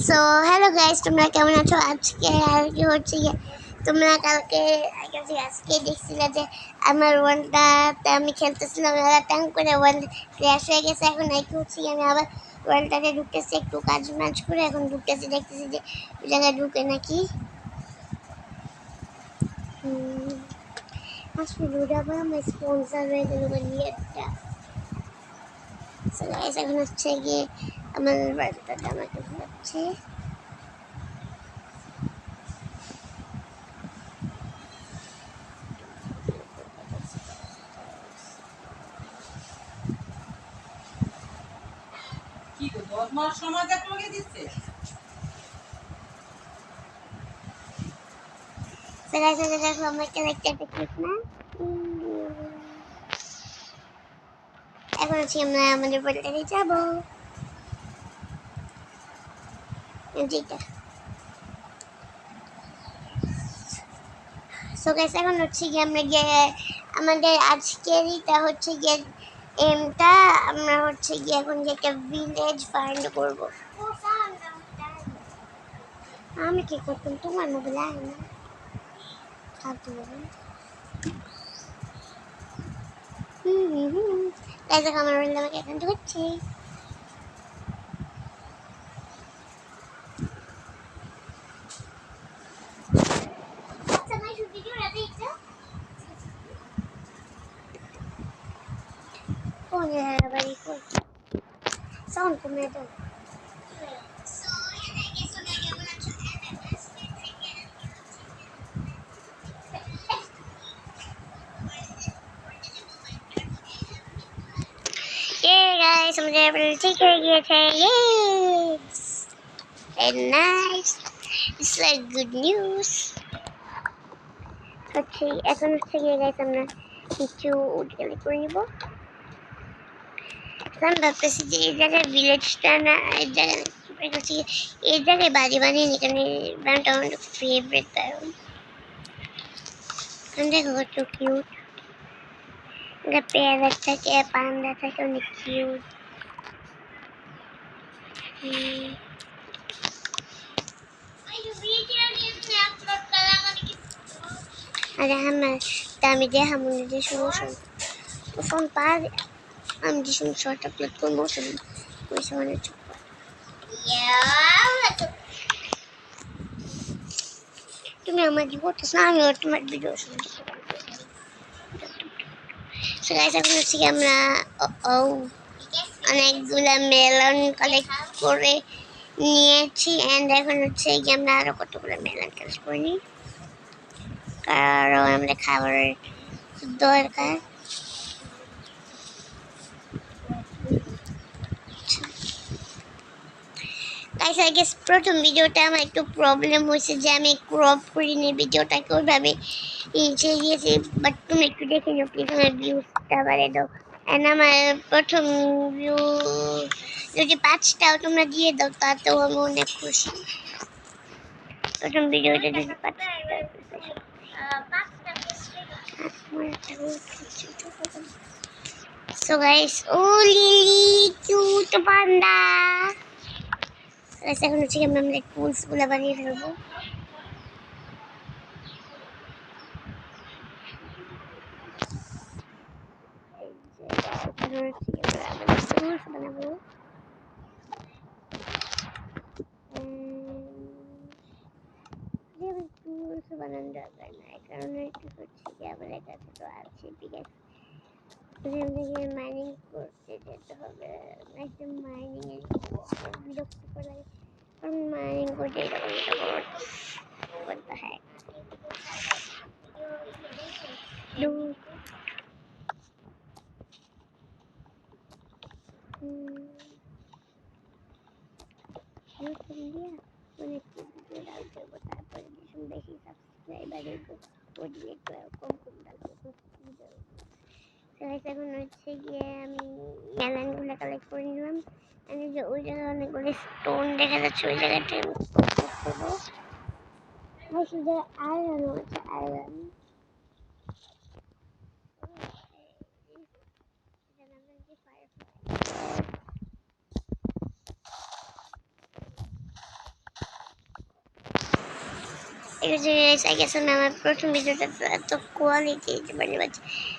So hello guys, তোমরা কেমন আছো? আজকে আর কি হচ্ছে গিয়ে তোমরা কালকে আজকে দেখছিলে যে আমার ওয়ানটাতে আমি খেলতেছিলাম, এবার ট্যাঙ্ক করে ওয়ান ক্র্যাশ হয়ে গেছে। এখন আর কি হচ্ছে গিয়ে আমি আবার ওয়ানটাতে ঢুকতেছি, একটু কাজ মাজ করে এখন ঢুকতেছি, দেখতেছি যে ওই জায়গায় ঢুকে নাকি আসলে রোড আবার আমার স্পন্সার হয়ে গেল বানিয়ে একটা। সো গাইস এখন হচ্ছে গিয়ে আমার বাড়িটাতে আমাকে হচ্ছে কি গো 10 মাস সময় দেখ লগে দিচ্ছে সো গাইস দেখো আমার ক্যারেক্টারটা ঠিক না। এখন হচ্ছে আমরা আমাদের বাড়িতে যাবো। যেটা সো গাইস এখন হচ্ছে গিয়ে আমরা গিয়ে আমাদের আজকের এটা হচ্ছে গিয়ে এমটা আমরা হচ্ছে গিয়ে এখন গিয়ে একটা ভিলেজ ফাইন্ড করবো। আমি কি করতাম তোমার মোবাইল আয় না খাওয়াতে হবে। গাইস দেখো আমার মোবাইল আমাকে এখন ঢুকছে। কোন বাড়ি কোন সাউন্ড কমে দাও। Hey guys, আমাদের বাড়ি ঠিক হয়ে গিয়েছে। Yes! Very nice. It's like good news. হচ্ছে এখন হচ্ছে গিয়ে গাইস আমরা কিছু উঠে করে নিব। আমি ভাবতেছি যে এই জায়গায় ভিলেজটা না, এই জায়গায় হচ্ছে এই জায়গায় বাড়ি বানিয়ে এখানে ব্যান্ডটা আমার ফেভারিট ব্যান্ড। দেখো কত কিউট, একটা পেয়ারা থাকে, পান্ডা থাকে, অনেক কিউট। আরে আমার আমি দেখা মনে যে সমস্যা ফোন পার আমি যে সমস্যা আপলোড করবো ওই সময় চুপ। তুমি আমার কি করতেছ না, আমি তোমার ভিডিও শুনতে। সো গাইস এখন হচ্ছে কি আমরা অনেকগুলা মেলন কালেক্ট করে নিয়েছি, এন্ড এখন হচ্ছে কি আমরা আরো কতগুলো মেলন কালেক্ট করে নিই, কারণ আমরা খাবারের দরকার। গাইস আই গেস প্রথম ভিডিওটা আমার একটু প্রবলেম হয়েছে যে আমি ক্রপ করিনি ভিডিওটাকে ওইভাবে নিচে গিয়েছি, বাট তুমি একটু দেখে নিও প্লিজ, আমার ভিউজটা বাড়িয়ে দাও। অ্যান্ড আমার প্রথম ভিউ যদি 5টাও তোমরা দিয়ে দাও তাতেও আমি অনেক খুশি। প্রথম ভিডিওটা যদি 5টা সো গাইস ও লিলি কিউট পান্ডা। এখন হচ্ছে আমরা টুলস গুলো বানিয়ে ফেলবো। টুলস বানাবো, টুলস বানানোর দরকার নাই কারণ একটু হচ্ছে কি আমাদের কাছে তো আছে। ঠিক আছে, আমাদেরকে মাইনিং করতে যেতে হবে, একটা মাইনিং এর বিরক্ত করে কারণ মাইনিং করতে এরকম করতে হয়। অনেক ভিডিও ডালতে হবে, তারপরে ভীষণ বেশি সাবস্ক্রাইবার করিয়ে কম কম ডালতে এখন হচ্ছে গিয়ে আমি মেলানগুলো কালেক্ট করে নিলাম। আমি যে ওই জায়গায় অনেকগুলো স্টোন দেখা যাচ্ছে, ওই জায়গাটা করবো। শুধু আয়রন আছে, আয়রন ঠিক আছে গাইস, আই গেস আমি আমার প্রথম ভিডিওটা এত কোয়ালিটি মানে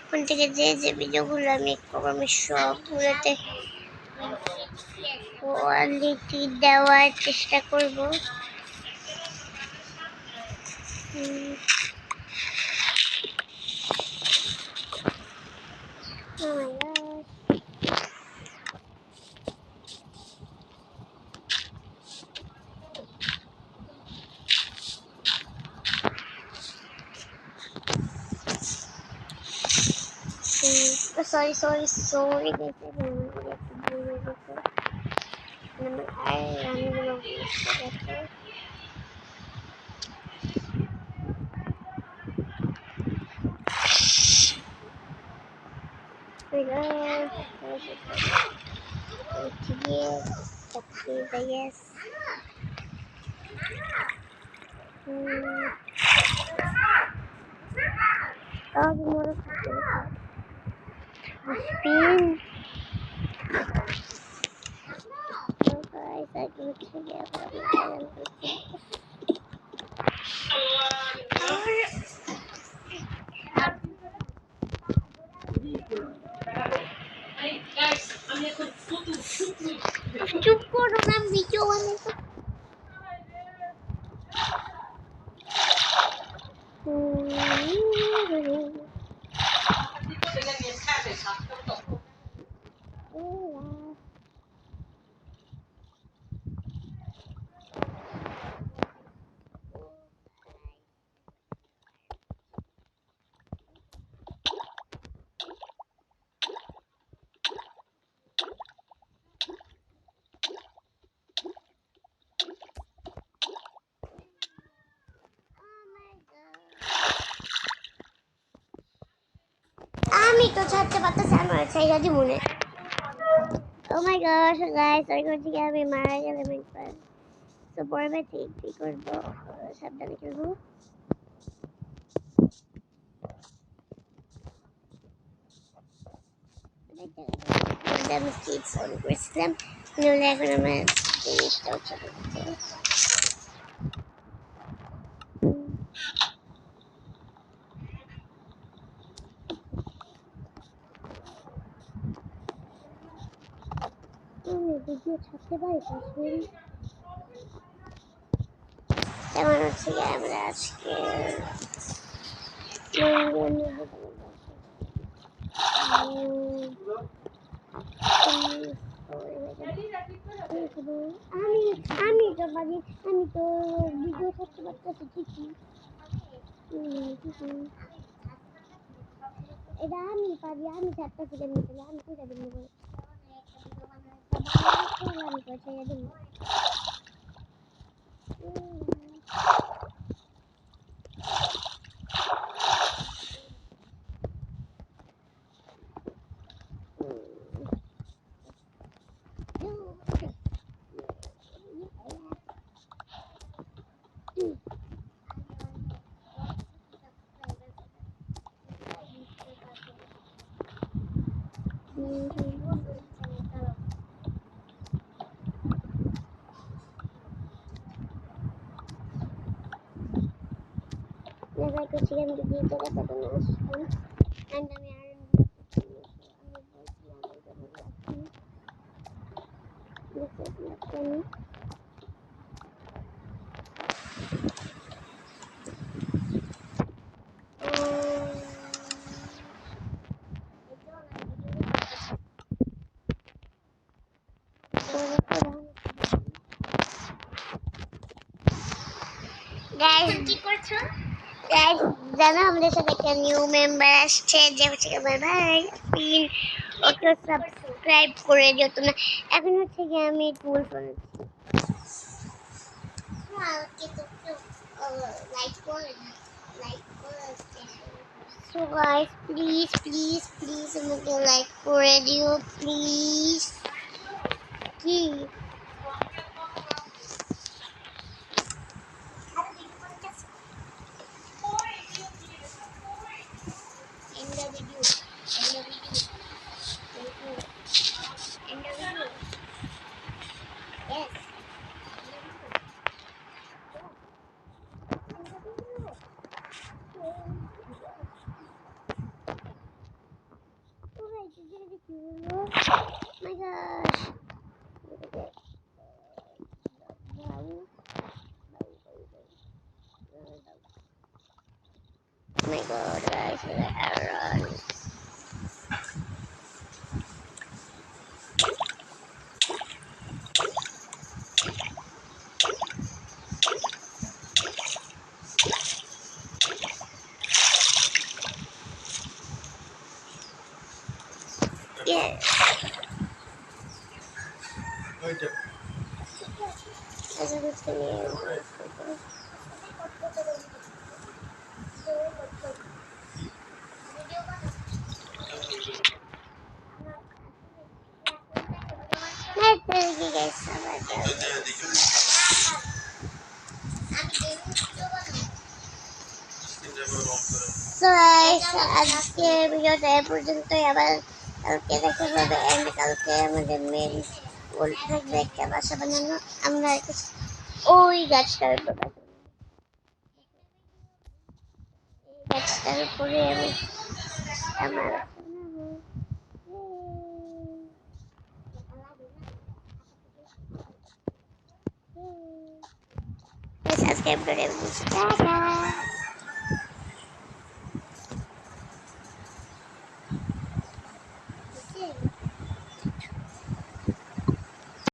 ফোন থেকে যে ভিডিওগুলো আমি করবো আমি সবগুলোতে কোয়ালিটি দেওয়ার চেষ্টা করব। Oh my gosh. Sorry guys, I don't want to get to do it. Naman ay ano naman gusto ko. Hello. Yes. Okay, yes. Oh, more spin. So guys, I do together. চুপ করো না, video বানাইছো। আমি তো ছাড়তে পারতেছি, আমার ছাইরা দিব মনে। Oh my gosh, guys, sorry করছি কি আমি মারা গেলে মিনপাস। তো পরে ঠিক ঠিক করবো, সাবধানে খেলবো। আমি ঠিক ফোন করেছিলাম, নইলে এখন আমার জিনিসটাও চলে যেত। আমি ভিডিও ছাড়তে পারি কাশ্মীরি। যেমন হচ্ছে কি আমরা আজকে আমি আমি তো পারি, আমি তো ভিডিও করতে পারতেছি ঠিকই। এটা আমি পারি, আমি চারটা থেকে নিতে আমি কোথায় দিব আমি কোথায় দিব। Never could see him to be the rest of the nose. And the man guys, জানো আমাদের সাথে একটা নিউ মেম্বার আসছে, যে হচ্ছে আমার ভাই পিন। ওকে সাবস্ক্রাইব করে দিও তোমরা। এখন হচ্ছে কি আমি টুল বানাচ্ছি। So guys, please আমাকে লাইক করে দিও প্লিজ। কি end the video, end the video, end the video. Yes. ऐसा कुछ नहीं है मैं तेरे की कैसा So guys, আজকে ভিডিওটা এ পর্যন্তই আবার কালকে দেখা হবে এন্ড কালকে আমাদের মেন গোল থাকবে একটা বাসা বানানো আমরা ওই গাছটার উপর গাছটার উপরে আমি আমার আজকে ভিডিওটা টাটা